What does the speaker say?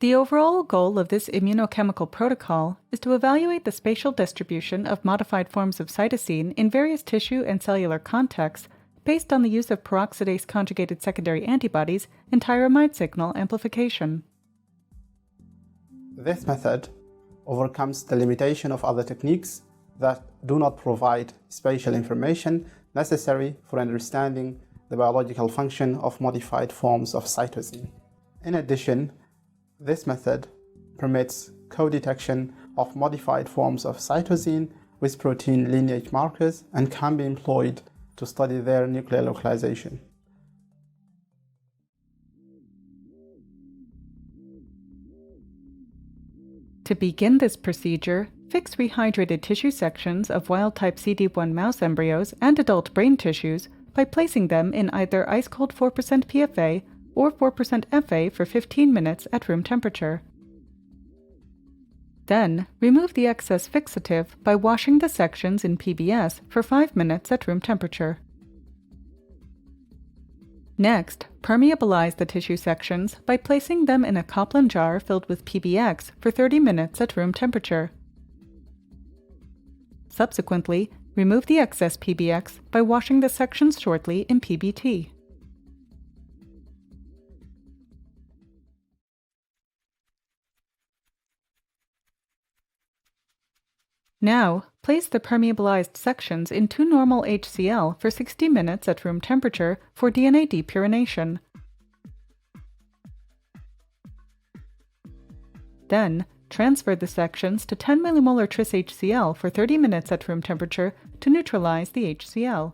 The overall goal of this immunochemical protocol is to evaluate the spatial distribution of modified forms of cytosine in various tissue and cellular contexts based on the use of peroxidase-conjugated secondary antibodies and tyramide signal amplification. This method overcomes the limitation of other techniques that do not provide spatial information necessary for understanding the biological function of modified forms of cytosine. In addition, this method permits co-detection of modified forms of cytosine with protein lineage markers and can be employed to study their nuclear localization. To begin this procedure, fix rehydrated tissue sections of wild-type CD1 mouse embryos and adult brain tissues by placing them in either ice-cold 4% PFA or 4% FA for 15 minutes at room temperature. Then, remove the excess fixative by washing the sections in PBS for 5 minutes at room temperature. Next, permeabilize the tissue sections by placing them in a Kaplan jar filled with PBX for 30 minutes at room temperature. Subsequently, remove the excess PBX by washing the sections shortly in PBT. Now, place the permeabilized sections in 2 normal HCl for 60 minutes at room temperature for DNA depurination. Then, transfer the sections to 10 millimolar tris HCl for 30 minutes at room temperature to neutralize the HCl.